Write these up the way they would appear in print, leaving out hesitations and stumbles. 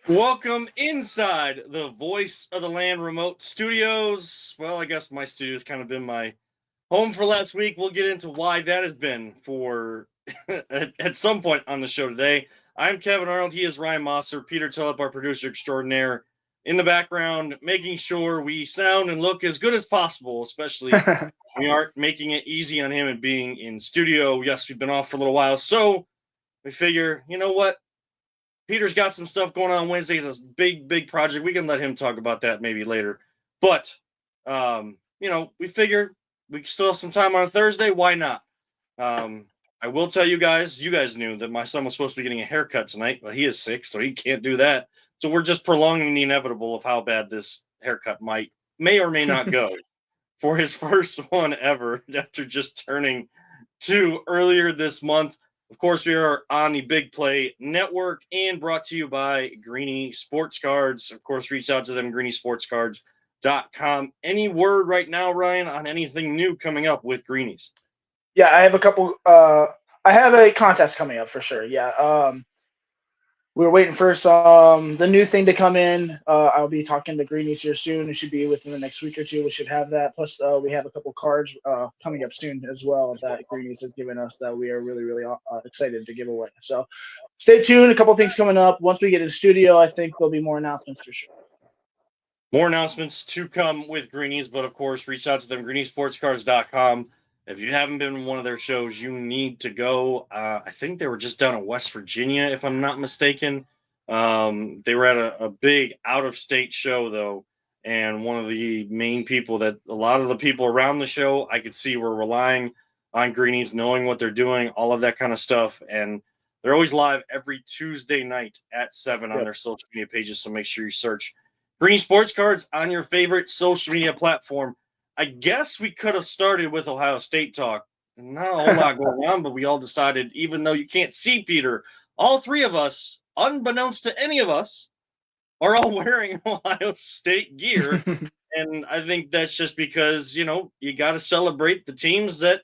Welcome inside the Voice of the Land remote studios. Well, I guess my studio has kind of been my home for last week. We'll get into why that has been for at some point on the show today. I'm Kevin Arnold. He is Ryan Mosser. Peter Tulip, our producer extraordinaire, in the background, making sure we sound and look as good as possible, especially we aren't making it easy on him and being in studio. Yes, we've been off for a little while. So we figure, you know what? Peter's got some stuff going on Wednesday. It's a big project. We can let him talk about that maybe later. But we figure we still have some time on Thursday. Why not? I will tell you guys knew that my son was supposed to be getting a haircut tonight, but he is sick, so he can't do that. So we're just prolonging the inevitable of how bad this haircut may or may not go for his first one ever after just turning 2 earlier this month. Of course, we are on the Big Play Network and brought to you by Greeny Sports Cards. Of course, reach out to them, greenysportscards.com. Any word right now, Ryan, on anything new coming up with Greenies? Yeah, I have a couple. I have a contest coming up for sure. Yeah. We're waiting for the new thing to come in. I'll be talking to Greenies here soon. It should be within the next week or two. We should have that. Plus, we have a couple cards coming up soon as well that Greenies has given us that we are really excited to give away. So stay tuned. A couple things coming up. Once we get in studio, I think there'll be more announcements for sure. More announcements to come with Greenies, but of course, reach out to them, greenysportscards.com. If you haven't been to one of their shows, you need to go. I think they were just down in West Virginia, if I'm not mistaken. They were at a big out of state show, though. And one of the main people that a lot of the people around the show I could see were relying on Greenies, knowing what they're doing, all of that kind of stuff. And they're always live every Tuesday night at 7 on Yep. their social media pages. So make sure you search Green Sports Cards on your favorite social media platform. I guess we could have started with Ohio State talk. Not a whole lot going on, but we all decided, even though you can't see Peter, all three of us, unbeknownst to any of us, are all wearing Ohio State gear. And I think that's just because, you got to celebrate the teams that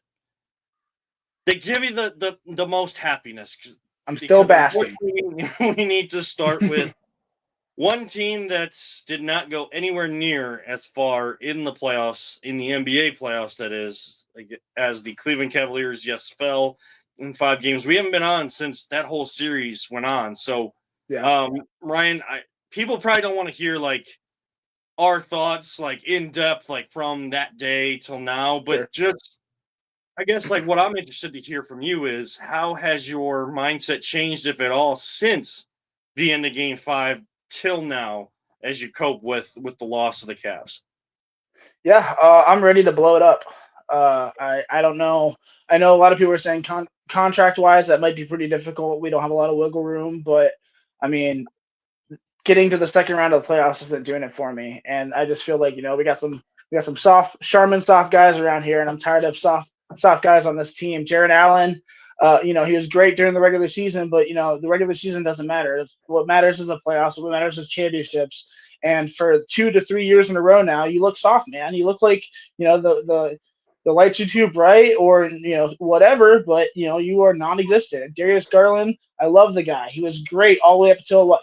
they give you the most happiness. I'm still Because basking. unfortunately, we need to start with one team that did not go anywhere near as far in the playoffs, in the NBA playoffs, that is, as the Cleveland Cavaliers, yes, fell in 5 games. We haven't been on since that whole series went on. So, Yeah. Ryan, people probably don't want to hear like our thoughts, like in depth, like from that day till now, Sure. but just I guess like what I'm interested to hear from you is how has your mindset changed, if at all, since the end of Game 5 till now, as you cope with the loss of the Cavs? Yeah, I'm ready to blow it up. I don't know. I know a lot of people are saying contract wise that might be pretty difficult. We don't have a lot of wiggle room, but I mean, getting to the second round of the playoffs isn't doing it for me. And I just feel like we got some soft Charmin soft guys around here, and I'm tired of soft guys on this team. Jared Allen, he was great during the regular season, but the regular season doesn't matter. What matters is the playoffs. What matters is championships. And for 2 to 3 years in a row now, you look soft, man. You look like the lights are too bright, or whatever. But you are non-existent. Darius Garland, I love the guy. He was great all the way up until what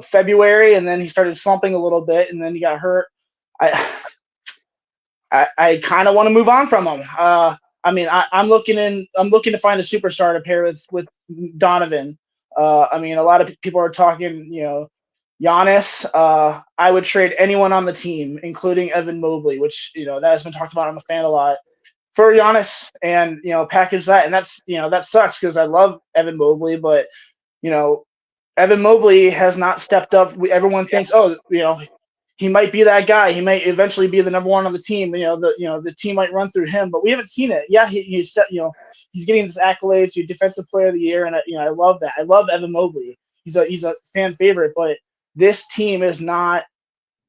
February, and then he started slumping a little bit, and then he got hurt. I I kind of want to move on from him. I mean, I'm looking to find a superstar to pair with Donovan. I mean, a lot of people are talking, Giannis. I would trade anyone on the team, including Evan Mobley, which that has been talked about on the fan a lot, for Giannis, and package that. And that sucks because I love Evan Mobley, but you know Evan Mobley has not stepped up. Everyone thinks, oh, he might be that guy. He might eventually be the number one on the team. The team might run through him, but we haven't seen it. Yeah, he's getting this accolades, defensive player of the year, and I love that. I love Evan Mobley. He's a fan favorite, but this team is not.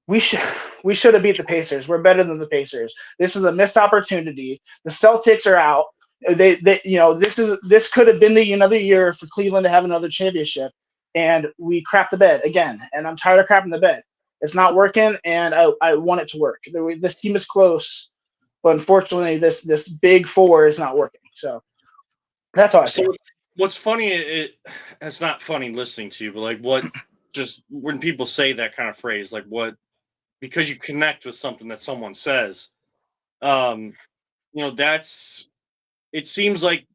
We should we should have beat the Pacers. We're better than the Pacers. This is a missed opportunity. The Celtics are out. This could have been another year for Cleveland to have another championship, and we crap the bed again. And I'm tired of crapping the bed. It's not working, and I want it to work. This team is close, but unfortunately, this big four is not working. So that's how I So feel. what's funny, it's not funny listening to you, but like just when people say that kind of phrase, like what, because you connect with something that someone says, um, that's, it seems like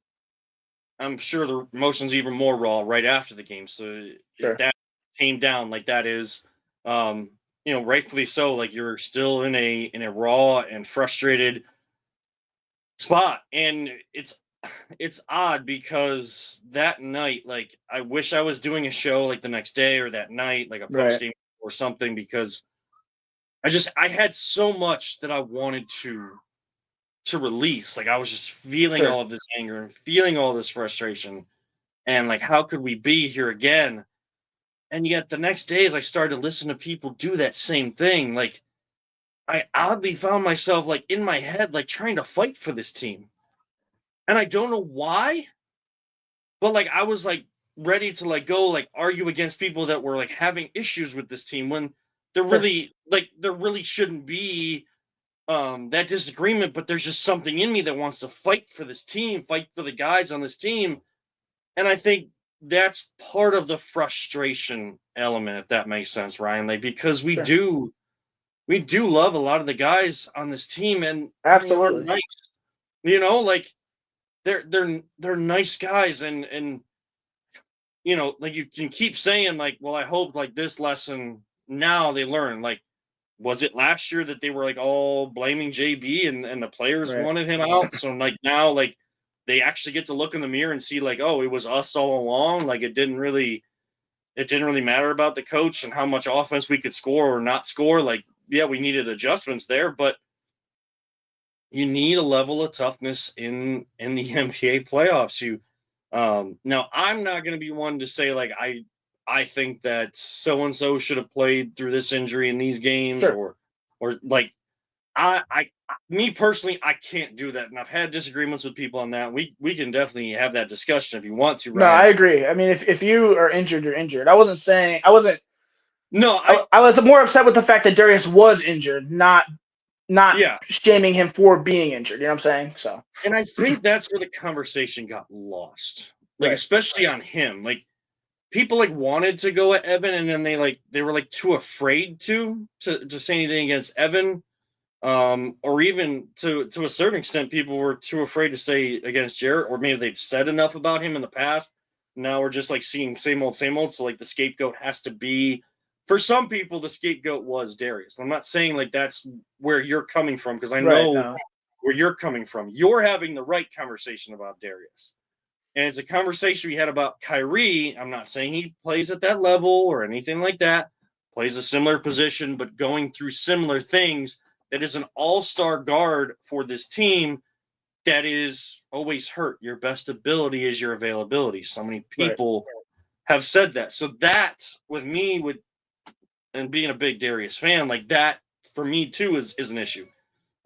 I'm sure the emotion's even more raw right after the game. So if Sure. that came down like that is, um, rightfully so, like you're still in a raw and frustrated spot. And it's odd because that night, like I wish I was doing a show like the next day or that night, like a post Right. game or something, because I had so much that I wanted to release. Like I was just feeling Sure. all of this anger and feeling all this frustration. And like, how could we be here again? And yet the next day, as I started to listen to people do that same thing, like I oddly found myself like in my head, like trying to fight for this team. And I don't know why, but like I was like ready to like go like argue against people that were like having issues with this team when Sure. there really shouldn't be that disagreement, but there's just something in me that wants to fight for this team, fight for the guys on this team. And I think that's part of the frustration element, if that makes sense, Ryan. Like because Sure. we do love a lot of the guys on this team, and they are Absolutely. nice. Like they're nice guys, and like you can keep saying like, well, I hope like this lesson now they learn. Like, was it last year that they were like all blaming JB and the players Right. wanted him out? So like now like they actually get to look in the mirror and see like, oh, it was us all along. Like it didn't really matter about the coach and how much offense we could score or not score. Like, yeah, we needed adjustments there, but you need a level of toughness in the NBA playoffs. Now I'm not going to be one to say like I think that so and so should have played through this injury in these games, Sure. or like me personally, I can't do that, and I've had disagreements with people on that. We can definitely have that discussion if you want to, No, I Ryan. agree. I mean, if you are injured, you're injured. I wasn't saying I wasn't. No, I was more upset with the fact that Darius was injured, not yeah, shaming him for being injured. You know what I'm saying? So and I think that's where the conversation got lost, like right. especially on him. Like people like wanted to go at Evan, and then they were like too afraid to say anything against Evan, or even to a certain extent, people were too afraid to say against Jarrett, or maybe they've said enough about him in the past. Now we're just like seeing same old, same old. So like the scapegoat has to be, for some people, the scapegoat was Darius. I'm not saying like that's where you're coming from, because I Right. know No. where you're coming from. You're having the right conversation about Darius. And it's a conversation we had about Kyrie. I'm not saying he plays at that level or anything like that, plays a similar position, but going through similar things, that is an all-star guard for this team that is always hurt. Your best ability is your availability. So many Right. people have said that. So that with me, and being a big Darius fan, like that for me too is an issue.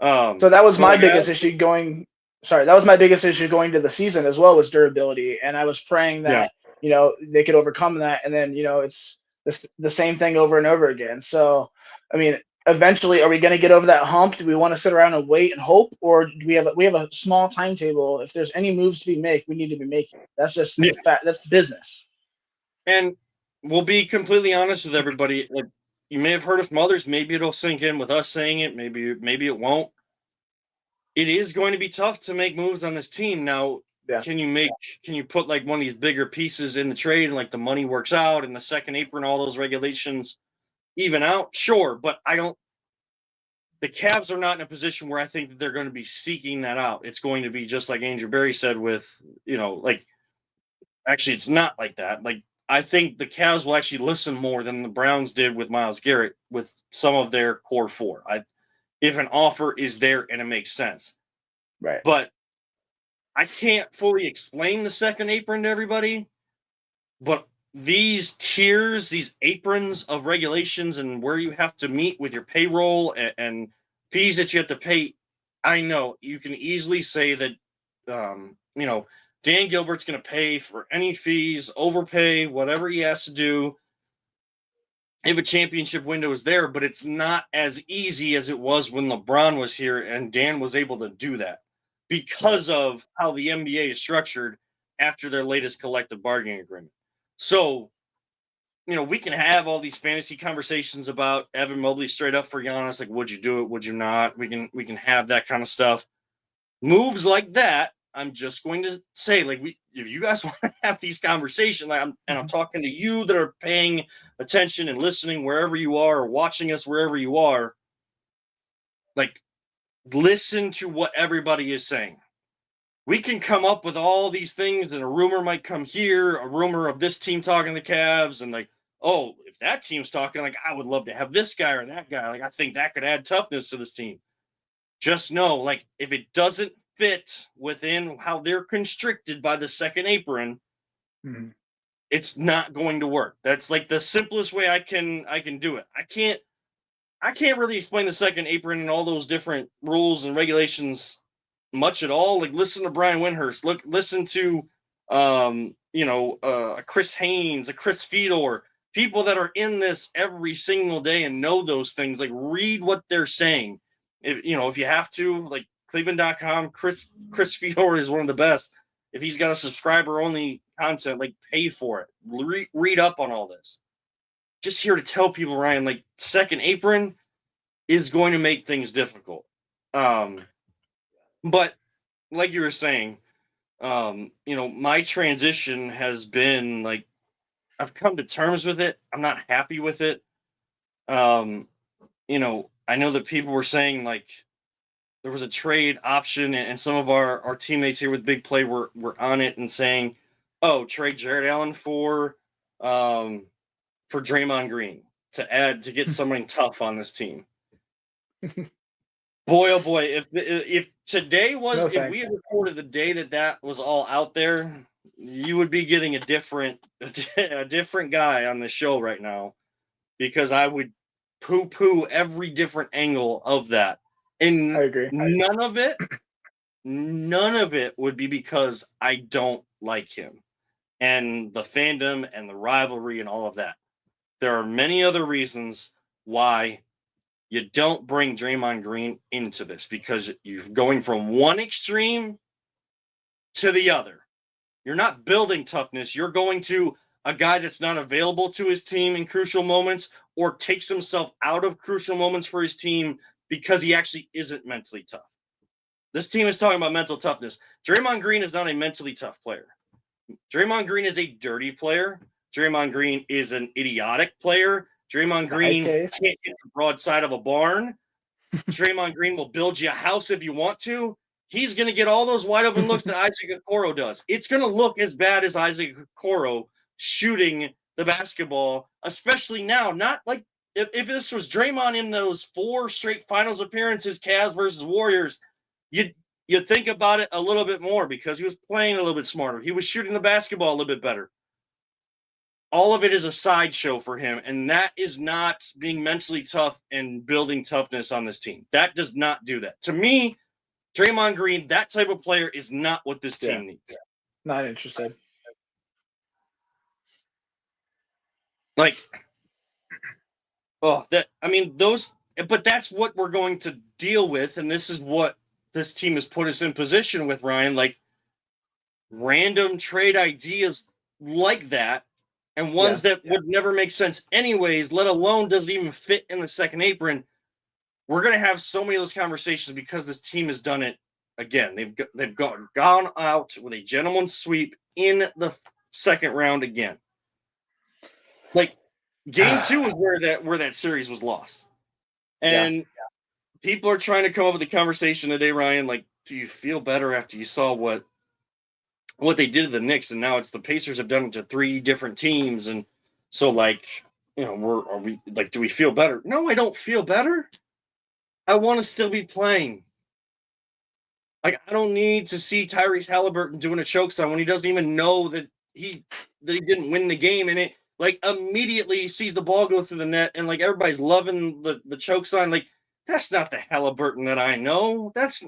So that was But my like I biggest also, issue going. Sorry, that was my biggest issue going to the season as well, was durability, and I was praying yeah. that they could overcome that, and then it's the same thing over and over again. So, I mean, eventually, are we going to get over that hump? Do we want to sit around and wait and hope, or do we have a small timetable? If there's any moves to be made, we need to be making. That's just Yeah. the fact. That's business. And we'll be completely honest with everybody. Like you may have heard it from others, maybe it'll sink in with us saying it, maybe it won't. It is going to be tough to make moves on this team. Now, Yeah. can you put like one of these bigger pieces in the trade and like the money works out and the second apron, all those regulations even out? Sure, but I don't, the Cavs are not in a position where I think that they're going to be seeking that out. It's going to be just like Andrew Berry said with, like actually it's not like that. Like I think the Cavs will actually listen more than the Browns did with Myles Garrett with some of their core four. If an offer is there and it makes sense. Right. But I can't fully explain the second apron to everybody, but these tiers, these aprons of regulations and where you have to meet with your payroll and fees that you have to pay, I know you can easily say that, Dan Gilbert's going to pay for any fees, overpay, whatever he has to do if a championship window is there, but it's not as easy as it was when LeBron was here and Dan was able to do that Right. because of how the NBA is structured after their latest collective bargaining agreement. So we can have all these fantasy conversations about Evan Mobley straight up for Giannis. Like, would you do it? Would you not? We can have that kind of stuff. Moves like that, I'm just going to say, like, if you guys want to have these conversations, like, I'm talking to you that are paying attention and listening wherever you are, or watching us wherever you are, like, listen to what everybody is saying. We can come up with all these things, and a rumor might come here, a rumor of this team talking to the Cavs, and like, oh, if that team's talking, like, I would love to have this guy or that guy. Like, I think that could add toughness to this team. Just know, like, if it doesn't fit within how they're constricted by the second apron, it's not going to work. That's like the simplest way I can do it. I can't really explain the second apron and all those different rules and regulations much at all. Like, listen to Brian Windhurst. Listen to Chris Haynes, a Chris Fedor, people that are in this every single day and know those things. Like, read what they're saying. If you have to, like, Cleveland.com, Chris Fedor is one of the best. If he's got a subscriber only content, like, pay for it. Read up on all this. Just here to tell people, Ryan, like, second apron is going to make things difficult. But like you were saying, my transition has been, like, I've come to terms with it. I'm not happy with it. I know that people were saying, like, there was a trade option, and some of our teammates here with Big Play were on it and saying, oh, trade Jared Allen for Draymond Green to get something tough on this team. Boy, oh boy, if today was, if we had recorded the day that was all out there, you would be getting a different guy on the show right now, because I would poo-poo every different angle of that. And I agree. None of it would be because I don't like him and the fandom and the rivalry and all of that. There are many other reasons why you don't bring Draymond Green into this, because you're going from one extreme to the other. You're not building toughness. You're going to a guy that's not available to his team in crucial moments, or takes himself out of crucial moments for his team because he actually isn't mentally tough. This team is talking about mental toughness. Draymond Green is not a mentally tough player. Draymond Green is a dirty player. Draymond Green is an idiotic player. Draymond Green can't get the broadside of a barn. Draymond Green will build you a house if you want to. He's going to get all those wide open looks that Isaac Okoro does. It's going to look as bad as Isaac Okoro shooting the basketball, especially now. Not like if this was Draymond in those 4 straight finals appearances, Cavs versus Warriors, you'd think about it a little bit more, because he was playing a little bit smarter. He was shooting the basketball a little bit better. All of it is a sideshow for him, and that is not being mentally tough and building toughness on this team. That does not do that. To me, Draymond Green, that type of player, is not what this team needs. Not interested. Like, but that's what we're going to deal with, and this is what this team has put us in position with, Ryan. Like, random trade ideas like that, and ones that would never make sense anyways, let alone doesn't even fit in the second apron. We're going to have so many of those conversations because this team has done it again. They've gone out with a gentleman's sweep in the second round again. Like, game 2 was where that series was lost. And people are trying to come up with a conversation today, Ryan, like, do you feel better after you saw what they did to the Knicks, and now it's the Pacers have done it to 3 different teams, and so, like, are we like, do we feel better? No, I don't feel better. I want to still be playing. Like, I don't need to see Tyrese Halliburton doing a choke slam when he doesn't even know that he didn't win the game, and it, like, immediately sees the ball go through the net, and, like, everybody's loving the choke sign. Like, that's not the Halliburton that I know. That's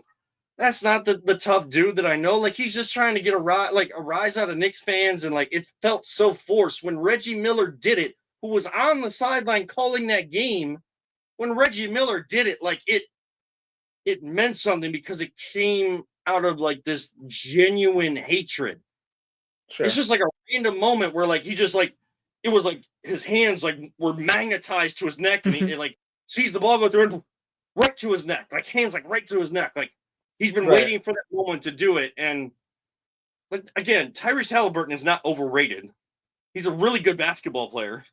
not the tough dude that I know. Like, he's just trying to get a rise out of Knicks fans, and, like, it felt so forced when Reggie Miller did it, who was on the sideline calling that game. When Reggie Miller did it, like, it meant something, because it came out of, like, this genuine hatred. Sure. It's just like a random moment where, like, he just, like, it was like his hands like were magnetized to his neck, and he like sees the ball go through and right to his neck, like hands like right to his neck, like he's been Right. waiting for that moment to do it. And like again, Tyrese Halliburton is not overrated. He's a really good basketball player.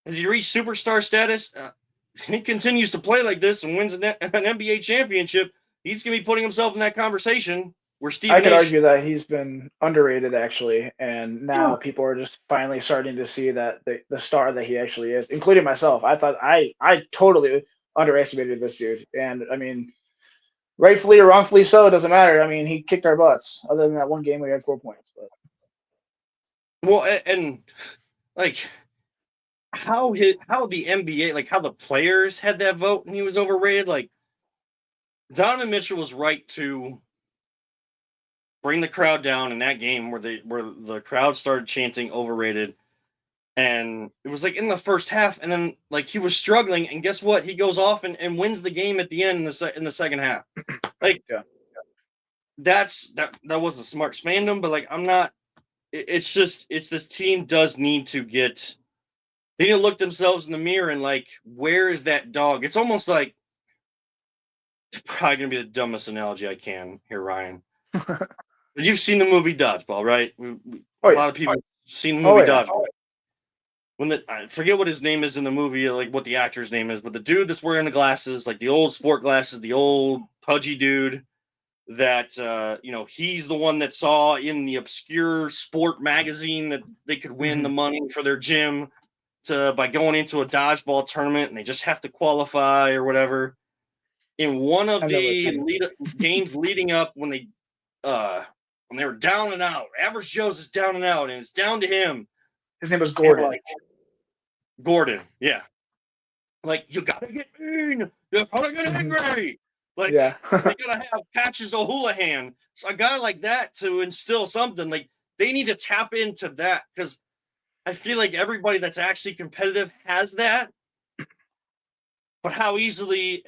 Has he reached superstar status? He continues to play like this and wins an NBA championship. He's going to be putting himself in that conversation where I Stephen could A. argue that he's been underrated actually, and now people are just finally starting to see that the star that he actually is, including myself. I thought I totally underestimated this dude, and I mean, rightfully or wrongfully so, it doesn't matter. I mean, he kicked our butts. Other than that one game, we had 4 points. But Well, and like how the NBA, like how the players had that vote and he was overrated. Like Donovan Mitchell was right to bring the crowd down in that game where the crowd started chanting overrated. And it was like in the first half, and then like he was struggling, and guess what? He goes off and wins the game at the end in the second half. Like yeah, that was a smart fandom, but like I'm not. It's this team does need to get. They need to look themselves in the mirror and like, where is that dog? It's almost like it's probably gonna be the dumbest analogy I can here, Ryan. But you've seen the movie Dodgeball, right? A lot of people have seen the movie Dodgeball. When I forget what his name is in the movie, like what the actor's name is, but the dude that's wearing the glasses, like the old sport glasses, the old pudgy dude, that he's the one that saw in the obscure sport magazine that they could win the money for their gym by going into a dodgeball tournament, and they just have to qualify or whatever. In one of the games leading up, when they were down and out, Average Joe's is down and out, and it's down to him. His name was Gordon. Gordon, yeah. Like, you gotta get mean. You gotta get angry. Like, they gotta have Patches O'Houlihan. So a guy like that to instill something. Like, they need to tap into that, because I feel like everybody that's actually competitive has that. But how easily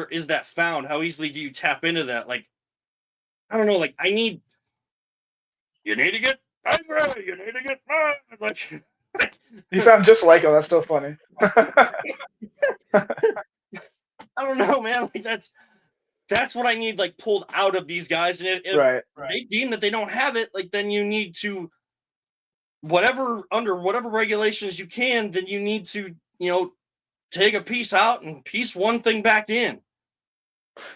is that found? How easily do you tap into that? Like, I don't know. Like, you need to get angry. You need to get mad. Like, you sound just like him. That's so funny. I don't know, man. Like that's what I need, like, pulled out of these guys. And if they deem that they don't have it, like, then you need to under whatever regulations you can, then you need to, take a piece out and piece one thing back in.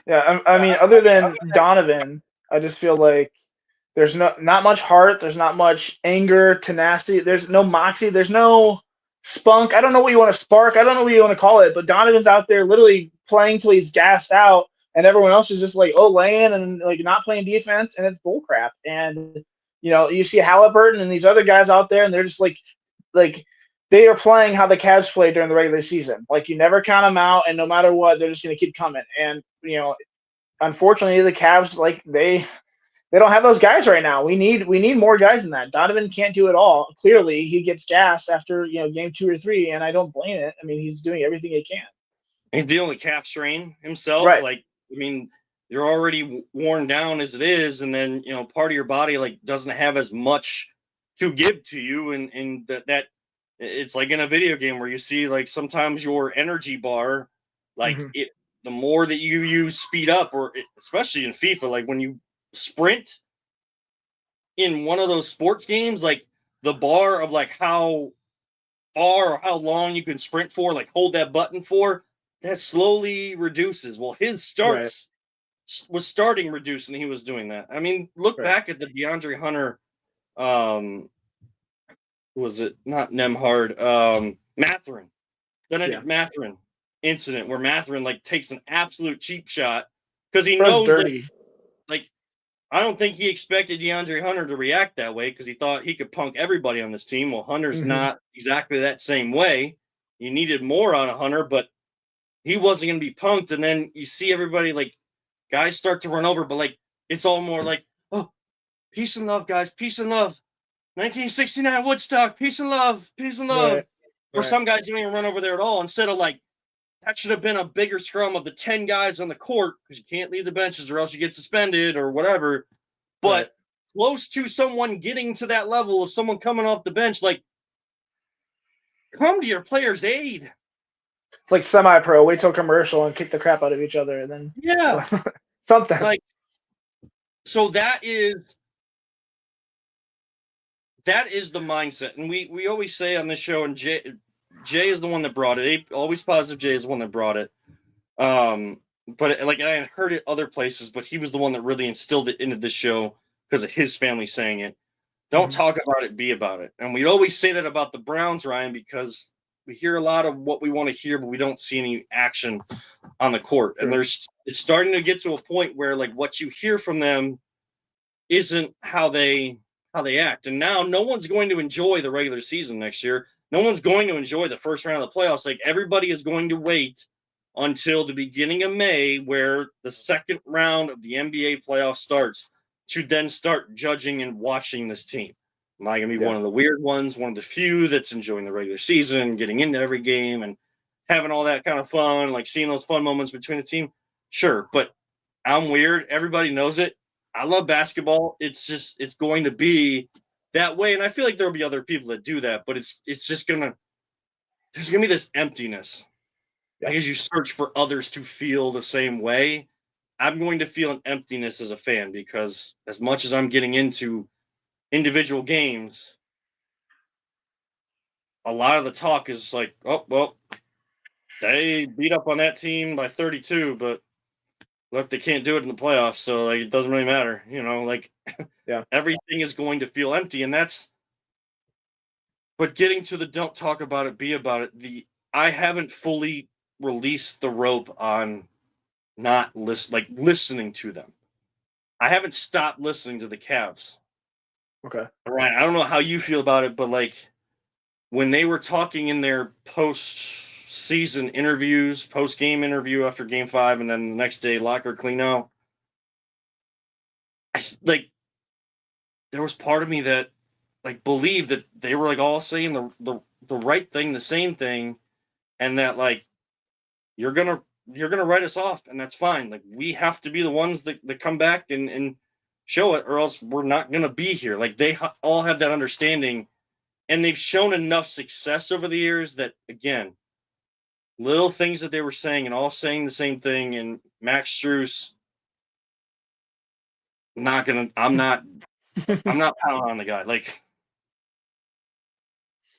Yeah, I mean, other than Donovan, I just feel like there's not much heart. There's not much anger, tenacity. There's no moxie. There's no spunk. I don't know what you want to spark. I don't know what you want to call it. But Donovan's out there literally playing till he's gassed out, and everyone else is just like, laying and like not playing defense, and it's bullcrap. And you see Halliburton and these other guys out there, and they're just like they are playing how the Cavs played during the regular season. Like, you never count them out, and no matter what, they're just going to keep coming. And unfortunately, the Cavs, like, they don't have those guys right now. We need more guys than that. Donovan can't do it all. Clearly, he gets gassed after game 2 or 3, and I don't blame it. I mean, he's doing everything he can. He's dealing with calf strain himself. Right. Like, I mean, you're already worn down as it is, and then part of your body like doesn't have as much to give to you, and that it's like in a video game where you see like sometimes your energy bar, like the more that you use speed up, or especially in FIFA, like when you sprint in one of those sports games, like the bar of like how far or how long you can sprint for, like hold that button for, that slowly reduces. Well, his was starting reducing. He was doing that. I mean, look back at the DeAndre Hunter, was it not Nemhard, Mathurin, Benedict Mathurin incident where Mathurin like takes an absolute cheap shot because he knows that, like, I don't think he expected DeAndre Hunter to react that way because he thought he could punk everybody on this team. Well, Hunter's not exactly that same way. You needed more on a Hunter, but he wasn't going to be punked. And then you see everybody, like, guys start to run over, but like it's all more like, oh, peace and love, guys, peace and love. 1969 Woodstock, peace and love, peace and love. Or some guys don't even run over there at all. Instead of like, that should have been a bigger scrum of the 10 guys on the court because you can't leave the benches or else you get suspended or whatever. But close to someone getting to that level of someone coming off the bench, like, come to your player's aid. It's like semi-pro. Wait till commercial and kick the crap out of each other, and then Yeah, something. like so that is the mindset, and we always say on this show, and Jay is the one that brought it. Always Positive Jay is the one that brought it. But like I had heard it other places, but he was the one that really instilled it into the show because of his family saying it. Don't talk about it, be about it. And we always say that about the Browns, Ryan, because we hear a lot of what we want to hear, but we don't see any action on the court. And it's starting to get to a point where like what you hear from them isn't how they act. And now no one's going to enjoy the regular season next year. No one's going to enjoy the first round of the playoffs. Like everybody is going to wait until the beginning of May, where the second round of the NBA playoff starts, to then start judging and watching this team. Am I going to be one of the weird ones, one of the few that's enjoying the regular season, getting into every game and having all that kind of fun, like seeing those fun moments between the team? Sure, but I'm weird. Everybody knows it. I love basketball. It's going to be that way. And I feel like there'll be other people that do that, but it's just there's going to be this emptiness. As you search for others to feel the same way, I'm going to feel an emptiness as a fan, because as much as I'm getting into individual games, a lot of the talk is like, oh, well, they beat up on that team by 32, but look, they can't do it in the playoffs, so like it doesn't really matter. Like everything is going to feel empty, and but getting to the don't talk about it, be about it. I haven't fully released the rope on not listening to them. I haven't stopped listening to the Cavs. Okay. Right. I don't know how you feel about it, but like when they were talking in their post-season interviews, post-game interview after Game 5, and then the next day locker clean out, like there was part of me that like believed that they were like all saying the right thing, the same thing, and that like you're gonna write us off, and that's fine. Like we have to be the ones that come back and show it, or else we're not gonna be here. Like they all have that understanding, and they've shown enough success over the years that, again, little things that they were saying and all saying the same thing. And Max Strus, I'm not pounding on the guy. Like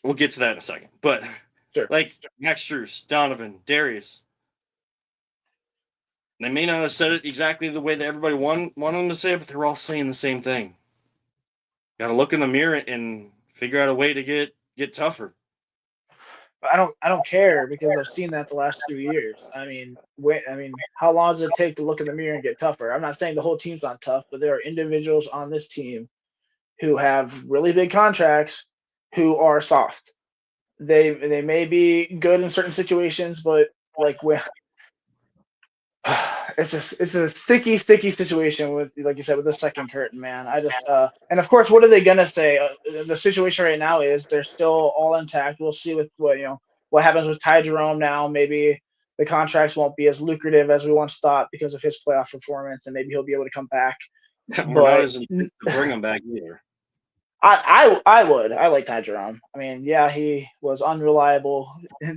we'll get to that in a second, but like Max Strus, Donovan, Darius. They may not have said it exactly the way that everybody wanted them to say it, but they're all saying the same thing. Got to look in the mirror and figure out a way to get tougher. I don't care, because I've seen that the last 2 years. I mean, how long does it take to look in the mirror and get tougher? I'm not saying the whole team's not tough, but there are individuals on this team who have really big contracts who are soft. They may be good in certain situations, but like when it's a sticky situation with, like you said, with the second curtain, man. I just and of course, what are they gonna say? The situation right now is they're still all intact. We'll see with what happens with Ty Jerome now. Maybe the contracts won't be as lucrative as we once thought because of his playoff performance, and maybe he'll be able to come back. We're not as to bring him back either. I would. I like Ty Jerome. I mean, yeah, he was unreliable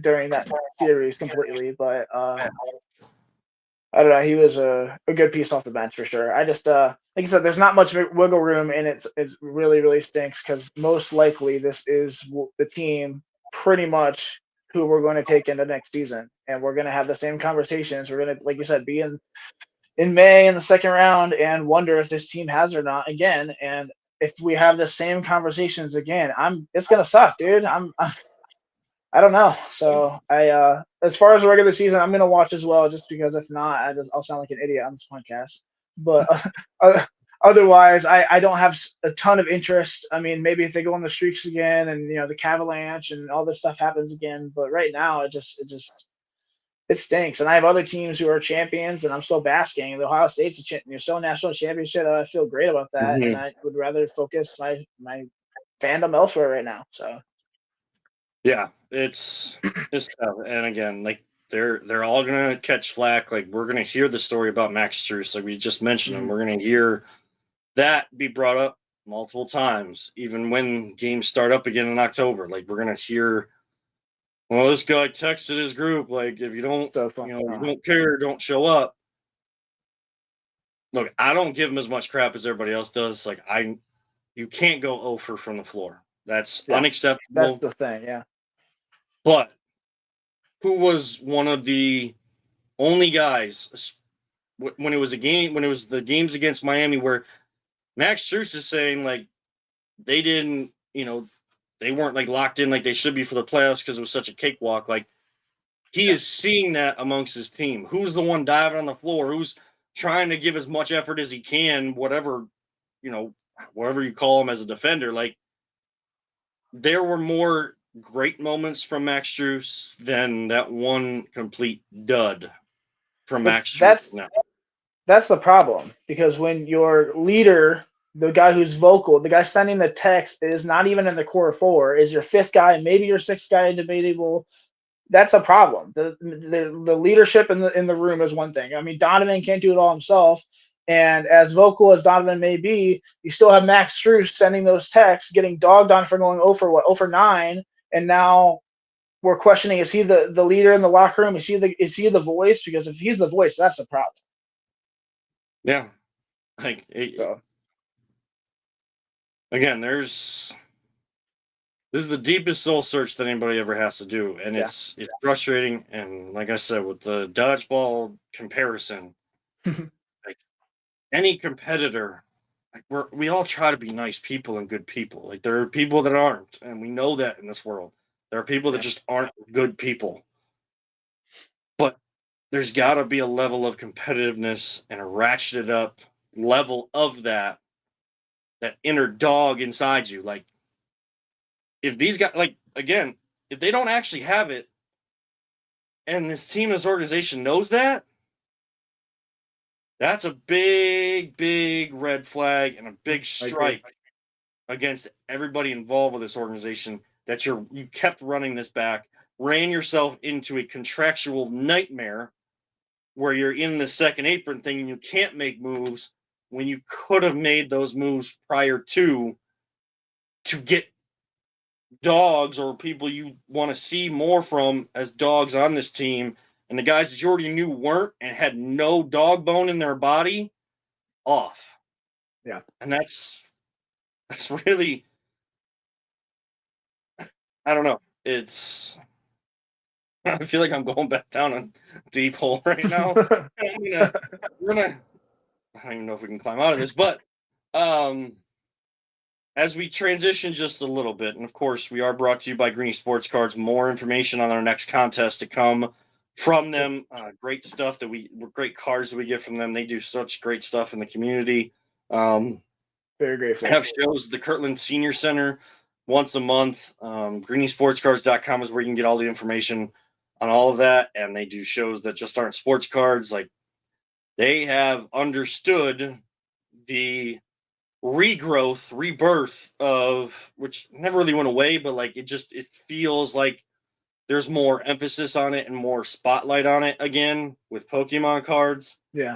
during that series completely, but I don't know. He was a good piece off the bench for sure. I just like I said, there's not much wiggle room, and it's really stinks, because most likely this is the team pretty much who we're going to take into next season, and we're going to have the same conversations. We're going to, like you said, be in May in the second round and wonder if this team has or not again. And if we have the same conversations again, it's going to suck, dude. I don't know. So as far as the regular season, I'm gonna watch as well, just because if not, I'll sound like an idiot on this podcast. But otherwise, I don't have a ton of interest. I mean, maybe if they go on the streaks again, and the Cavalanche and all this stuff happens again. But right now, it stinks. And I have other teams who are champions, and I'm still basking. The Ohio State's still a national championship. I feel great about that, and I would rather focus my fandom elsewhere right now. So. Yeah, it's tough. And again, like they're all gonna catch flack. Like we're gonna hear the story about Max Strus, like we just mentioned him. We're gonna hear that be brought up multiple times, even when games start up again in October. Like we're gonna hear Well, this guy texted his group like, if you don't, So you fun. don't care, don't show up. Look, I don't give him as much crap as everybody else does. Like you can't go over from the floor. That's Yeah, that's unacceptable. the thing. Yeah. But who was one of the only guys when it was the games against Miami where Max Strus is saying like they didn't, they weren't like locked in like they should be for the playoffs because it was such a cakewalk. Like he is seeing that amongst his team. Who's the one diving on the floor? Who's trying to give as much effort as he can, whatever, whatever you call him as a defender. Like there were more great moments from Max Strus than that one complete dud from But Max Strus. No. that's the problem, because when your leader, the guy who's vocal, the guy sending the text, is not even in the core four, is your fifth guy, maybe your sixth guy, debatable. That's a problem. The leadership in the room is one thing. I mean, Donovan can't do it all himself, and as vocal as Donovan may be, you still have Max Strus sending those texts, getting dogged on for going 0 for 9, and now we're questioning, is he the leader in the locker room? Is he the voice? Because if he's the voice, that's a problem. Yeah. Like So again, this is the deepest soul search that anybody ever has to do, and yeah. it's frustrating. And like I said, with the dodgeball comparison, like any competitor, like we all try to be nice people and good people. Like there are people that aren't, and we know that in this world. There are people that Yeah. just aren't good people. But there's got to be a level of competitiveness and a ratcheted up level of that inner dog inside you. Like if these guys, like again, if they don't actually have it, and this team, this organization knows that, that's a big, big red flag and a big strike against everybody involved with this organization. That you kept running this back, ran yourself into a contractual nightmare where you're in the second apron thing and you can't make moves when you could have made those moves prior to get dogs or people you want to see more from as dogs on this team, and the guys that you already knew weren't and had no dog bone in their body off. Yeah. And that's really, I don't know. I feel like I'm going back down a deep hole right now. I don't even know if we can climb out of this, but as we transition just a little bit, and of course, we are brought to you by Greeny Sports Cards. More information on our next contest to come from them. Great stuff great cards that we get from them. They do such great stuff in the community. Very grateful. Have shows at the Kirtland Senior Center once a month. GreenySportsCards.com is where you can get all the information on all of that. And they do shows that just aren't sports cards. Like they have understood the rebirth of, which never really went away, but like it feels like there's more emphasis on it and more spotlight on it again with Pokemon cards. Yeah.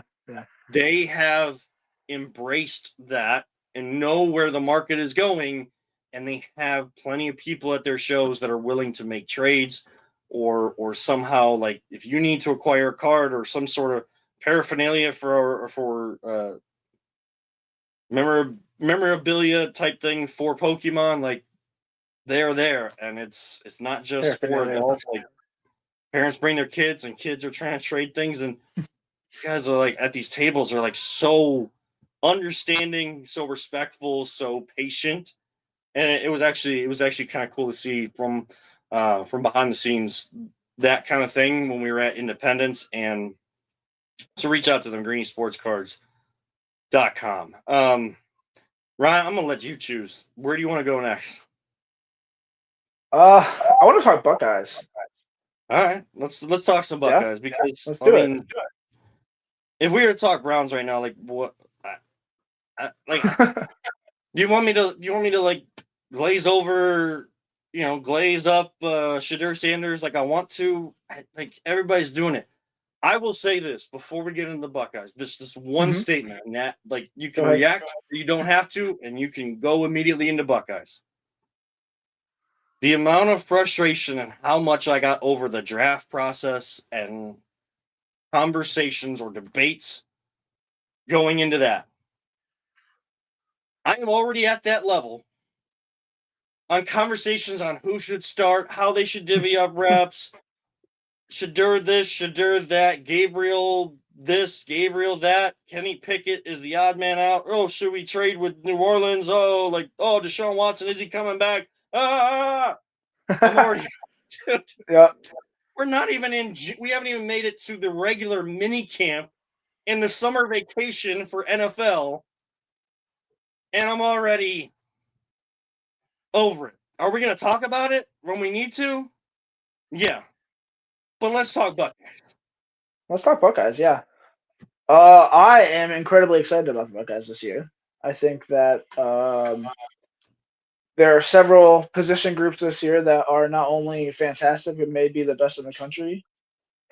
They have embraced that and know where the market is going, and they have plenty of people at their shows that are willing to make trades or somehow, like if you need to acquire a card or some sort of paraphernalia for memorabilia type thing for Pokemon, like they're there, and it's not just for adults. Like parents bring their kids, and kids are trying to trade things, and guys are like at these tables are like so understanding, so respectful, so patient, and it was actually kind of cool to see from behind the scenes that kind of thing when we were at Independence, and so reach out to them, GreenySportsCards.com. Ryan, I'm gonna let you choose. Where do you want to go next? I want to talk Buckeyes. All right, let's talk some Buckeyes, because let's do it. If we were to talk Browns right now, like what, like, do you want me to like glaze over, glaze up Shedeur Sanders? Like I want to, like everybody's doing it. I will say this before we get into the Buckeyes. This one statement, and that like you can react, or you don't have to, and you can go immediately into Buckeyes. the amount of frustration and how much I got over the draft process and conversations or debates going into that. I am already at that level on conversations on who should start, how they should divvy up reps, Shadur this, Shadur that, Gabriel this, Gabriel that, Kenny Pickett is the odd man out. Oh, should we trade with New Orleans? Oh, Deshaun Watson, is he coming back? I'm already, dude, Yeah. we're not even we haven't even made it to the regular mini camp in the summer vacation for NFL, and I'm already over it. Are we going to talk about it when we need to? Yeah. But let's talk Buckeyes. Let's talk Buckeyes. Yeah. I am incredibly excited about the Buckeyes this year. I think that there are several position groups this year that are not only fantastic, but may be the best in the country.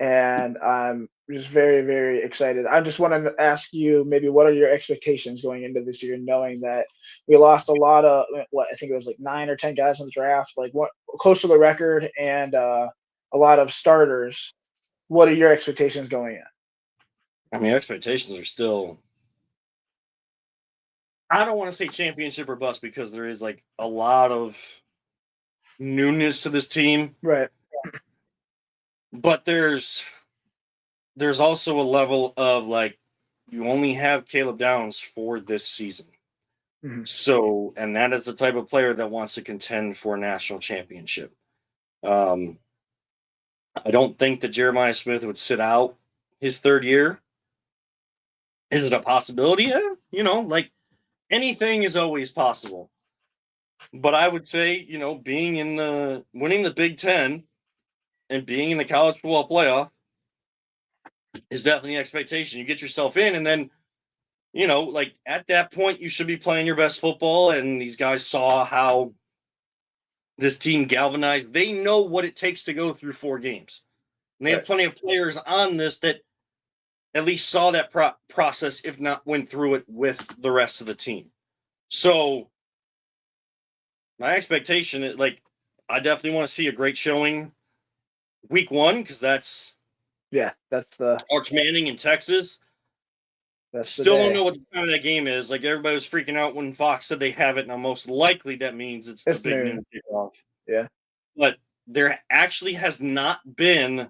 And I'm just very, very excited. I just want to ask you maybe what are your expectations going into this year, knowing that we lost a lot of I think it was like 9 or 10 guys in the draft, like what close to the record, and a lot of starters. What are your expectations going in? I mean, expectations are still. I don't want to say championship or bust because there is like a lot of newness to this team, Right. but there's also a level of like you only have Caleb Downs for this season. Mhm. So, and that is the type of player that wants to contend for a national championship. I don't think that Jeremiah Smith would sit out his third year. Is it a possibility? Yeah, like anything is always possible. But I would say, being in winning the Big Ten and being in the college football playoff is definitely the expectation. You get yourself in, and then, like at that point, you should be playing your best football. And these guys saw how this team galvanized. They know what it takes to go through 4 games. And they have plenty of players on this that at least saw that process, if not went through it with the rest of the team. So my expectation is like, I definitely want to see a great showing week 1 because that's the Arch Manning in Texas. that's the Still don't day. know what the time of that game is. Like everybody was freaking out when Fox said they have it. Now most likely that means it's the big noon. noon kickoff. Yeah. But there actually has not been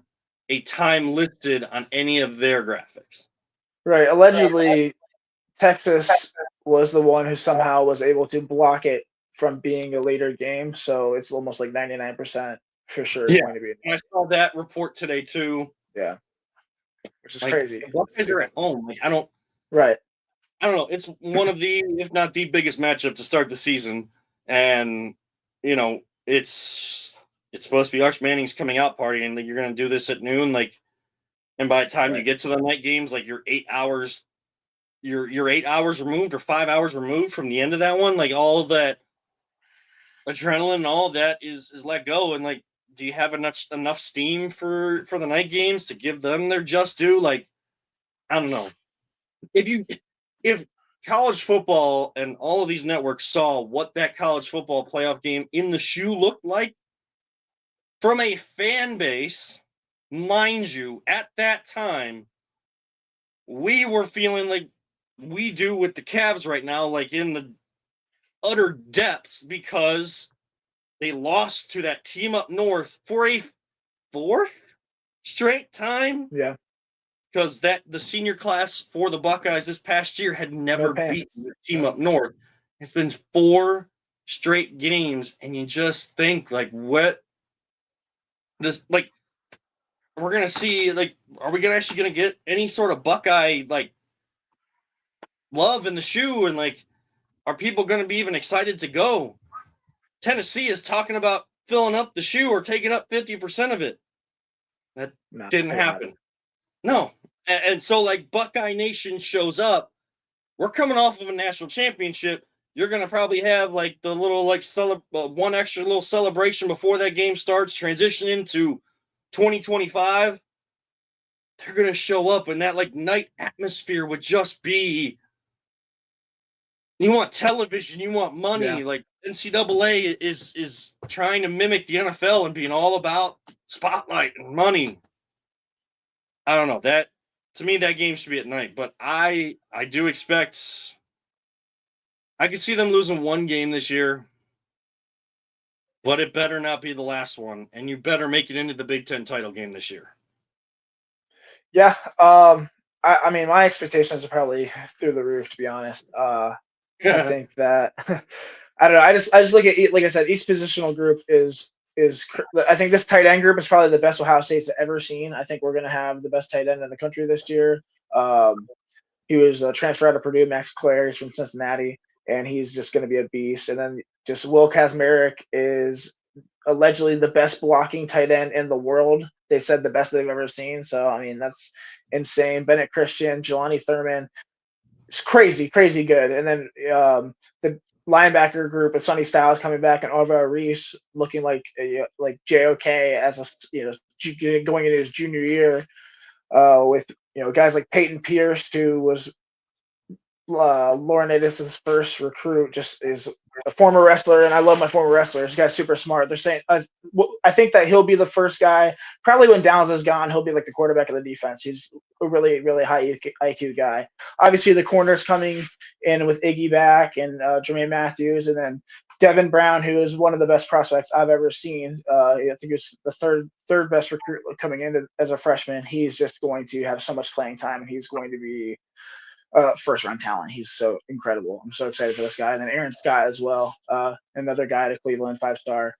a time listed on any of their graphics. Right. Allegedly, Texas was the one who somehow was able to block it from being a later game, so it's almost like 99% for sure it's going to be. I saw that report today too. Yeah, which is Like, crazy. Buckeyes are at home. Like, Right. I don't know. It's one of the, if not the biggest matchup to start the season, and it's supposed to be Arch Manning's coming out party, and like, you're going to do this at noon. Like, and by the time you get to the night games, like you're 8 hours, you're 8 hours removed or 5 hours removed from the end of that one. Like all of that adrenaline and all of that is let go, and like, do you have enough steam for the night games to give them their just due? Like, I don't know. If college football and all of these networks saw what that college football playoff game in the shoe looked like from a fan base, mind you, at that time, we were feeling like we do with the Cavs right now, like in the utter depths because they lost to that team up north for a 4th straight time. Yeah. Because the senior class for the Buckeyes this past year had never beaten the team up north. It's been 4 straight games, and you just think like, what this like? We're gonna see like, are we gonna get any sort of Buckeye like love in the shoe, and like, are people gonna be even excited to go? Tennessee is talking about filling up the shoe or taking up 50% of it. That didn't happen. No. And so, like, Buckeye Nation shows up. We're coming off of a national championship. You're going to probably have, like, the little, like, one extra little celebration before that game starts, transition into 2025. They're going to show up, and that, like, night atmosphere would just be You want television, you want money. Yeah. Like NCAA is trying to mimic the NFL and being all about spotlight and money. I don't know. That to me that game should be at night, but I do expect I can see them losing one game this year, but it better not be the last one, and you better make it into the Big Ten title game this year. Yeah. I mean, my expectations are probably through the roof, to be honest. I think that I don't know. I just look at like I said, each positional group is. I think this tight end group is probably the best Ohio State's ever seen. I think we're going to have the best tight end in the country this year. He was a transfer out of Purdue, Max Clare. He's from Cincinnati, and he's just going to be a beast. And then just Will Kazmarek is allegedly the best blocking tight end in the world. They said the best they've ever seen. So I mean that's insane. Bennett Christian, Jelani Thurman, it's crazy, crazy good. And then the linebacker group with Sonny Styles coming back and Alvaro Reese looking like JOK as going into his junior year with guys like Peyton Pierce, who was Laurinaitis' first recruit, just is a former wrestler, and I love my former wrestlers. This guy's super smart. They're saying I think that he'll be the first guy. Probably when Downs is gone, he'll be like the quarterback of the defense. He's a really, really high IQ guy. Obviously, the corners coming in with Iggy back and Jermaine Matthews, and then Devin Brown, who is one of the best prospects I've ever seen. I think he's the third best recruit coming in as a freshman. He's just going to have so much playing time, and he's going to be first round talent. He's so incredible. I'm so excited for this guy. And then Aaron Scott as well, another guy to Cleveland, 5-star.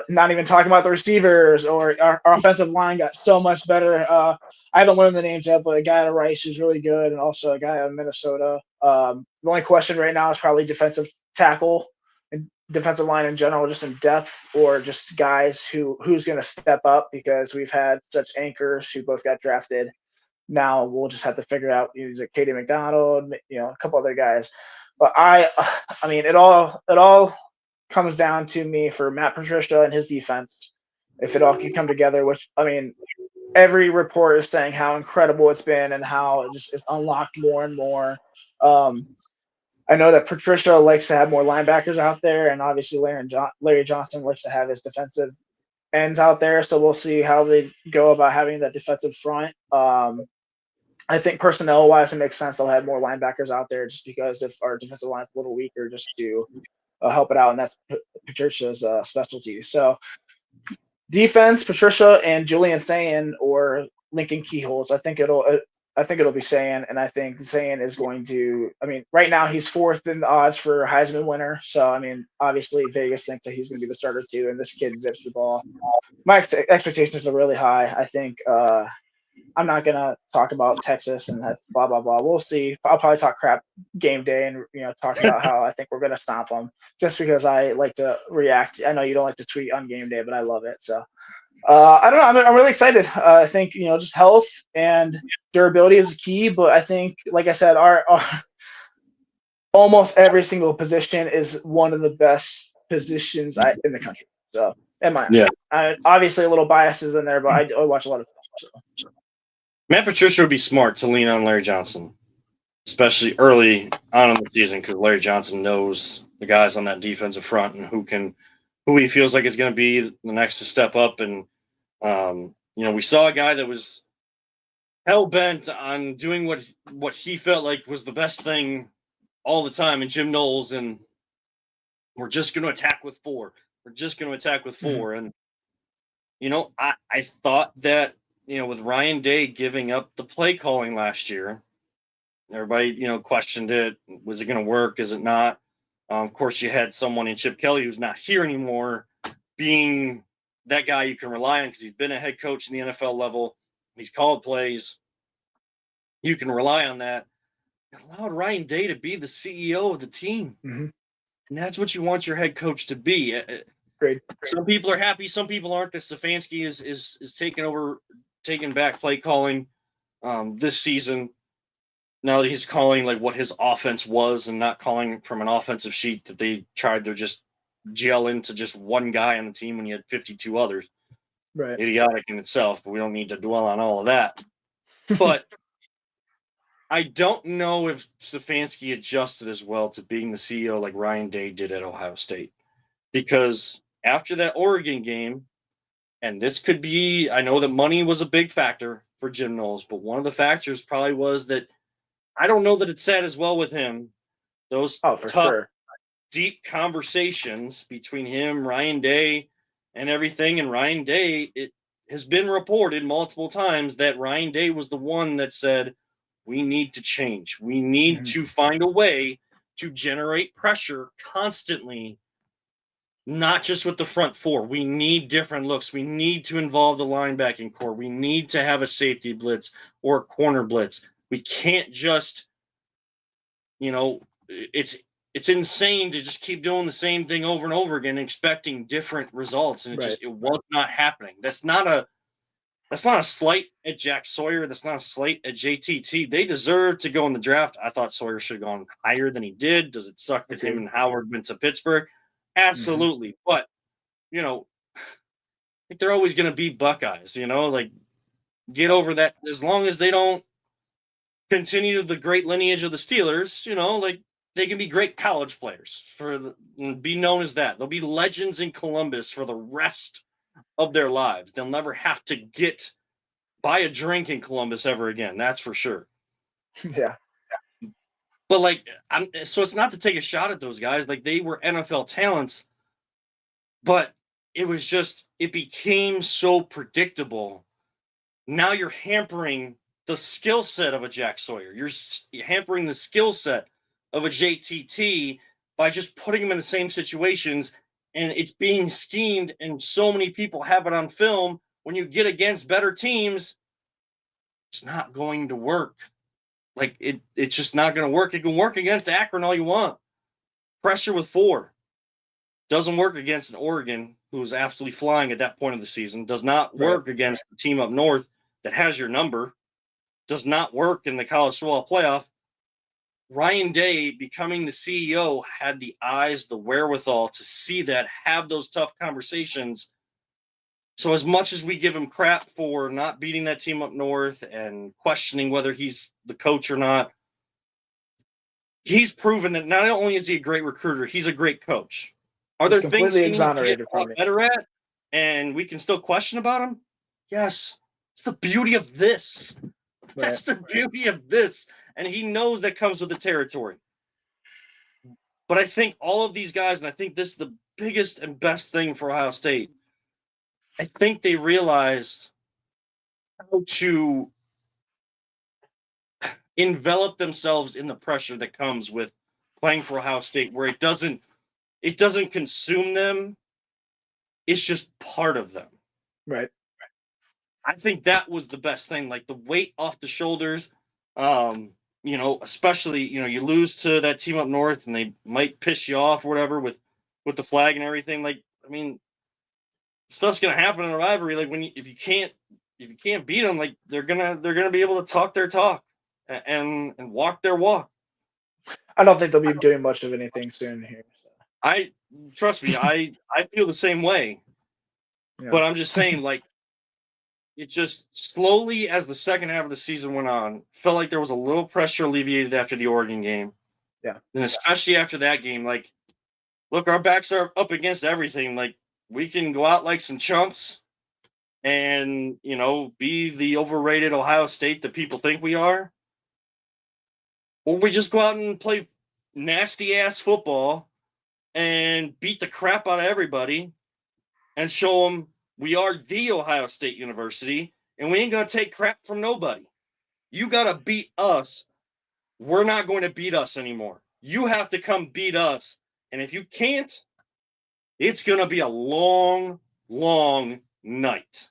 Not even talking about the receivers or our offensive line got so much better. I haven't learned the names yet, but a guy at Rice who's really good, and also a guy out of Minnesota. The only question right now is probably defensive tackle and defensive line in general, just in depth, or just guys who's going to step up, because we've had such anchors who both got drafted. Now we'll just have to figure out either Katie McDonald, a couple other guys. But I mean, it all comes down to me for Matt Patricia and his defense. If it all can come together, which I mean, every report is saying how incredible it's been and how it just is unlocked more and more. I know that Patricia likes to have more linebackers out there, and obviously Larry Johnson likes to have his defensive ends out there. So we'll see how they go about having that defensive front. I think personnel-wise, it makes sense they'll have more linebackers out there, just because if our defensive line is a little weaker, just to help it out, and that's Patricia's specialty. So defense, Patricia and Julian Sayin or Lincoln Keyholes. I think it'll be Sayin, and I think Sayin is going to. I mean, right now he's fourth in the odds for Heisman winner. So I mean, obviously Vegas thinks that he's going to be the starter too, and this kid zips the ball. My expectations are really high. I think. I'm not gonna talk about Texas and that blah blah blah. We'll see. I'll probably talk crap game day and talk about how I think we're gonna stomp them, just because I like to react. I know you don't like to tweet on game day, but I love it. So I don't know. I'm really excited. I think just health and durability is key, but I think, like I said, our almost every single position is one of the best positions in the country. So obviously a little biases in there, but I watch a lot of film. So. Matt Patricia would be smart to lean on Larry Johnson, especially early on in the season, because Larry Johnson knows the guys on that defensive front and who he feels like is going to be the next to step up. And we saw a guy that was hell bent on doing what he felt like was the best thing all the time, and Jim Knowles, and we're just going to attack with four. We're just going to attack with four. Mm-hmm. And I thought that. With Ryan Day giving up the play calling last year, everybody, questioned it. Was it going to work? Is it not? Of course, you had someone in Chip Kelly who's not here anymore, being that guy you can rely on, because he's been a head coach in the NFL level. He's called plays. You can rely on that. It allowed Ryan Day to be the CEO of the team. Mm-hmm. And that's what you want your head coach to be. Great. Some people are happy. Some people aren't. That Stefanski is taking back play calling this season. Now that he's calling like what his offense was, and not calling from an offensive sheet that they tried to just gel into just one guy on the team when you had 52 others. Right. Idiotic in itself, but we don't need to dwell on all of that. But I don't know if Stefanski adjusted as well to being the CEO like Ryan Day did at Ohio State. Because after that Oregon game, and this could be, I know that money was a big factor for Jim Knowles, but one of the factors probably was that I don't know that it sat as well with him. Those Oh, for tough, sure. deep conversations between him, Ryan Day, and everything. And Ryan Day, it has been reported multiple times that Ryan Day was the one that said, we need to change. We need Mhm. to find a way to generate pressure constantly, not just with the front four. We need different looks. We need to involve the linebacking core. We need to have a safety blitz or a corner blitz. We can't just, you know, it's insane to just keep doing the same thing over and over again, expecting different results, and Right. it was not happening. That's not a slight at Jack Sawyer. That's not a slight at JTT. They deserve to go in the draft. I thought Sawyer should have gone higher than he did. Does it suck that him Agreed. and Howard went to Pittsburgh? Mhm. Absolutely. But, you know, I think they're always going to be Buckeyes, like get over that. As long as they don't continue the great lineage of the Steelers, like they can be great college players and be known as that. They'll be legends in Columbus for the rest of their lives. They'll never have to buy a drink in Columbus ever again. That's for sure. Yeah. But so it's not to take a shot at those guys. Like they were NFL talents, but it became so predictable. Now you're hampering the skill set of a Jack Sawyer. You're hampering the skill set of a JTT by just putting them in the same situations, and it's being schemed, and so many people have it on film. When you get against better teams, it's not going to work. It's just not going to work. It can work against Akron all you want. Pressure with 4 doesn't work against an Oregon who is absolutely flying at that point of the season. Does not work against the team up north that has your number. Does not work in the college football playoff. Ryan Day becoming the CEO had the eyes, the wherewithal to see that, have those tough conversations. So as much as we give him crap for not beating that team up north and questioning whether he's the coach or not, he's proven that not only is he a great recruiter, he's a great coach. Are He's there things completely he needs to get exonerated a lot from it. better at, and we can still question about him? Yes. It's the beauty of this. That's the beauty of this. And he knows that comes with the territory. But I think all of these guys, and I think this is the biggest and best thing for Ohio State, I think they realized how to envelop themselves in the pressure that comes with playing for Ohio State, where it doesn't consume them. It's just part of them. Right. I think that was the best thing, like the weight off the shoulders. Especially, you lose to that team up north and they might piss you off or whatever with the flag and everything. Like, I mean, stuff's gonna happen in a rivalry. Like if you can't beat them, like they're gonna be able to talk their talk and walk their walk. I don't think they'll be doing much of anything soon here. So. Trust me, I feel the same way. Yeah. But I'm just saying, like, it just slowly, as the second half of the season went on, felt like there was a little pressure alleviated after the Oregon game. Yeah. And especially after that game, like, look, our backs are up against everything. Like, we can go out like some chumps and, be the overrated Ohio State that people think we are. Or we just go out and play nasty ass football and beat the crap out of everybody and show them we are the Ohio State University and we ain't going to take crap from nobody. You got to beat us. We're not going to beat us anymore. You have to come beat us. And if you can't, it's going to be a long, long night.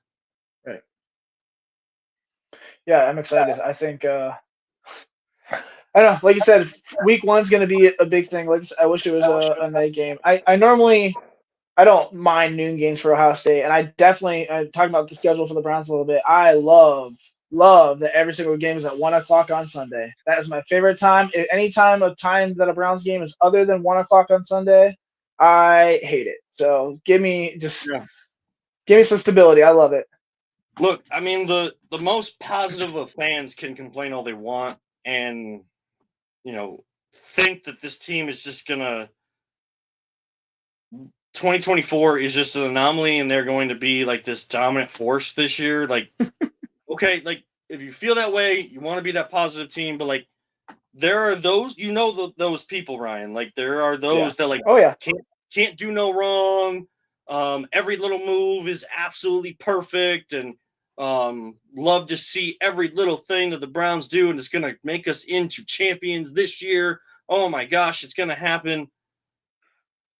Right. Yeah, I'm excited. I think I don't know. Like you said, week one's going to be a big thing. Like I wish it was a night game. I normally I don't mind noon games for Ohio State, and I definitely talking about the schedule for the Browns a little bit. I love that every single game is at 1 o'clock on Sunday. That is my favorite time. Any time of time that a Browns game is other than 1 o'clock on Sunday, I hate it. So give me some stability. I love it. Look, I mean, the most positive of fans can complain all they want, and think that this team is just gonna 2024 is just an anomaly and they're going to be like this dominant force this year. Like, okay, like if you feel that way, you want to be that positive team, but like there are those, those people, Ryan. Like there are those that like can't do no wrong. Every little move is absolutely perfect, and love to see every little thing that the Browns do, and it's gonna make us into champions this year. Oh my gosh, it's gonna happen.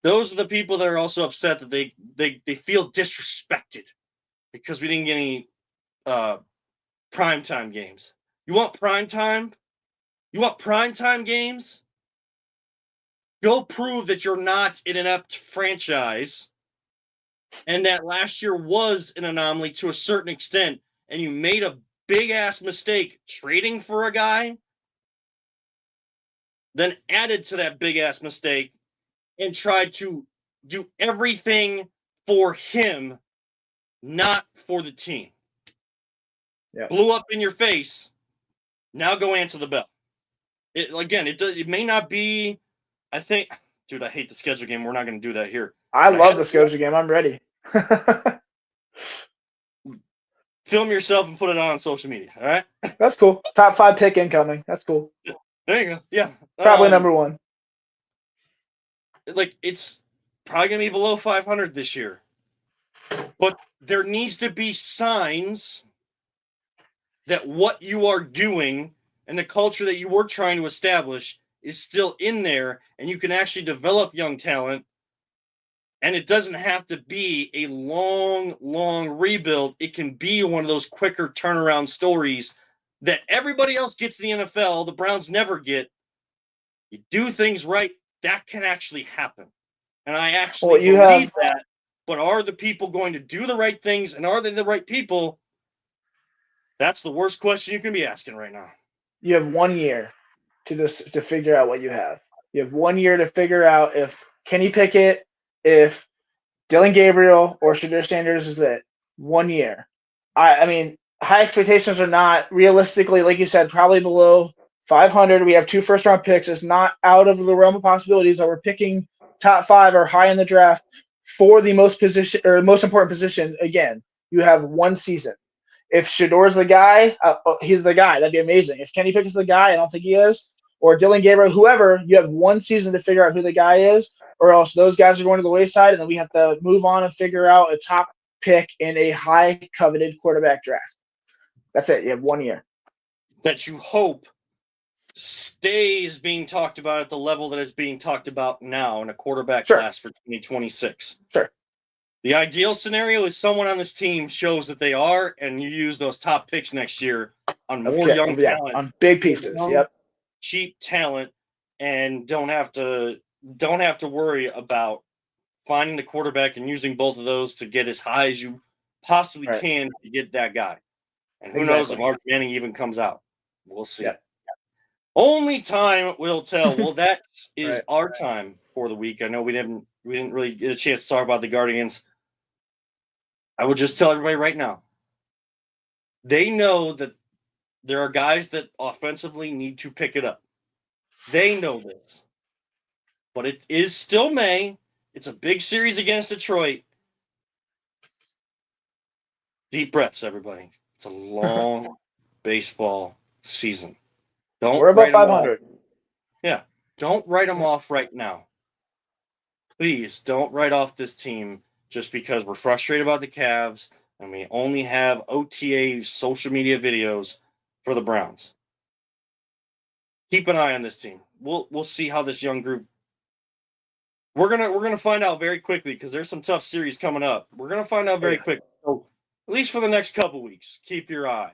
Those are the people that are also upset that they feel disrespected because we didn't get any primetime games. You want primetime? You want primetime games? Go prove that you're not an inept franchise and that last year was an anomaly to a certain extent, and you made a big-ass mistake trading for a guy, then added to that big-ass mistake and tried to do everything for him, not for the team. Yeah. Blew up in your face. Now go answer the bell. It may not be. I think, dude, I hate the schedule game. We're not going to do that here. I love the schedule game. I'm ready. Film yourself and put it on social media. All right. That's cool. Top 5 pick incoming. That's cool. There you go. Yeah. Probably number 1. Like it's probably going to be below 500 this year, but there needs to be signs that what you are doing and the culture that you were trying to establish is still in there, and you can actually develop young talent. And it doesn't have to be a long rebuild. It can be one of those quicker turnaround stories that everybody else gets in the NFL. The Browns never get. You do things right, that can actually happen. And I actually believe that. But are the people going to do the right things, and are they the right people? That's the worst question you can be asking right now. You have 1 year to figure out what you have. You have 1 year to figure out if Kenny Pickett, if Dillon Gabriel, or Shedeur Sanders is it. 1 year. I mean, high expectations are not realistically, like you said, probably below 500. We have 2 first-round picks. It's not out of the realm of possibilities that we're picking top 5 or high in the draft for the most important position. Again, you have 1 season. If Shedeur's the guy, he's the guy. That'd be amazing. If Kenny Pickett's the guy, I don't think he is, or Dillon Gabriel, whoever, you have 1 season to figure out who the guy is, or else those guys are going to the wayside, and then we have to move on and figure out a top pick in a high coveted quarterback draft. That's it. You have 1 year. That you hope stays being talked about at the level that it's being talked about now in a quarterback class for 2026. Sure. The ideal scenario is someone on this team shows that they are, and you use those top picks next year on more young talent, on big pieces. Yep. Cheap talent, and don't have to worry about finding the quarterback and using both of those to get as high as you possibly can to get that guy. And who knows if Arch Manning even comes out? We'll see. Yep. Only time will tell. Well, that is our time for the week. I know we didn't really get a chance to talk about the Guardians. I will just tell everybody right now. They know that there are guys that offensively need to pick it up. They know this. But it is still May. It's a big series against Detroit. Deep breaths, everybody. It's a long baseball season. We're about 500. Yeah. Don't write them off right now. Please don't write off this team just because we're frustrated about the Cavs and we only have OTA social media videos for the Browns. Keep an eye on this team. We'll see how this young group. We're gonna find out very quickly because there's some tough series coming up. We're gonna find out very quickly. So at least for the next couple weeks, keep your eye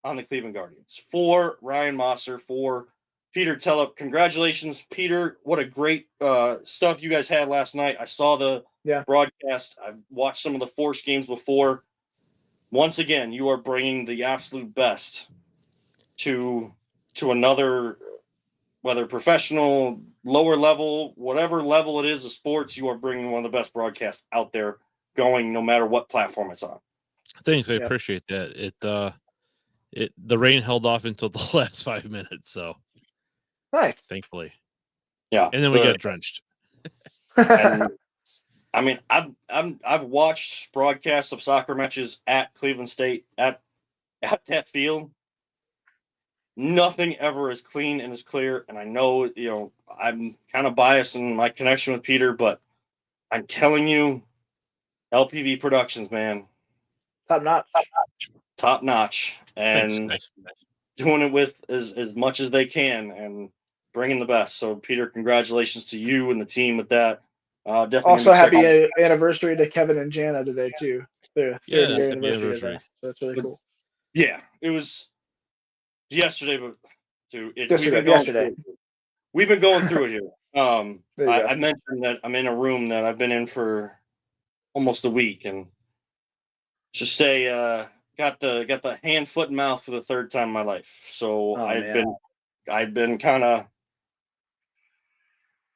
on the Cleveland Guardians. For Ryan Mosser, for Peter Tellup. Congratulations, Peter. What a great stuff you guys had last night. I saw the broadcast. I've watched some of the Force games before. Once again, you are bringing the absolute best to another, whether professional, lower level, whatever level it is of sports, you are bringing one of the best broadcasts out there going no matter what platform it's on. Thanks. I appreciate that. The rain held off until the last 5 minutes, so Nice. thankfully. Yeah. And then we got drenched. And I mean, I've watched broadcasts of soccer matches at Cleveland State at that field. Nothing ever is clean and as clear. And I know, I'm kind of biased in my connection with Peter, but I'm telling you, LPV Productions, man, top notch, and Thanks. doing it with as much as they can and bringing the best. So, Peter, congratulations to you and the team with that. Definitely Also, happy anniversary to Kevin and Jana today too. Their 30-year anniversary today. So that's really cool. Yeah, it was yesterday, but yesterday. We've been going through it here. I mentioned that I'm in a room that I've been in for almost a week, and just say got the hand, foot, and mouth for the third time in my life. So I've been kind of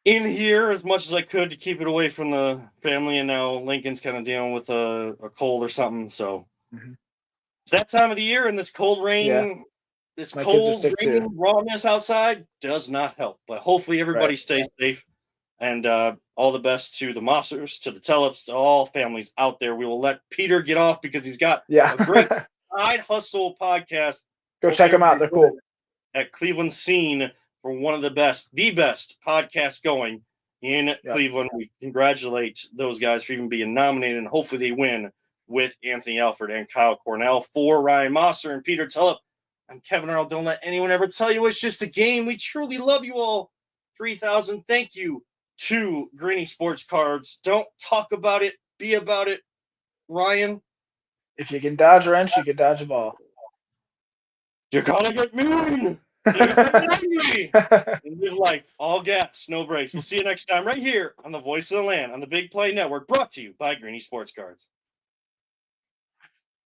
in here as much as I could to keep it away from the family, and now Lincoln's kind of dealing with a cold or something. So it's that time of the year, and this cold rain, this cold rain rawness outside does not help. But hopefully everybody stays safe, and all the best to the Mossers, to the Teleps, to all families out there. We will let Peter get off because he's got a great side hustle podcast. Go check them out. They're cool. At Cleveland Scene, for one of the best podcasts going in Cleveland. We congratulate those guys for even being nominated, and hopefully they win with Anthony Alford and Kyle Cornell. For Ryan Mosser and Peter Tulip, I'm Kevin Earl. Don't let anyone ever tell you it's just a game. We truly love you all. 3,000. Thank you to Greeny Sports Cards. Don't talk about it. Be about it. Ryan? If you can dodge a wrench, you can dodge a ball. You're gonna get mean. And live life, all gas, no brakes. We'll see you next time right here on the Voice of the Land on the Big Play Network, brought to you by Greeny Sports Cards.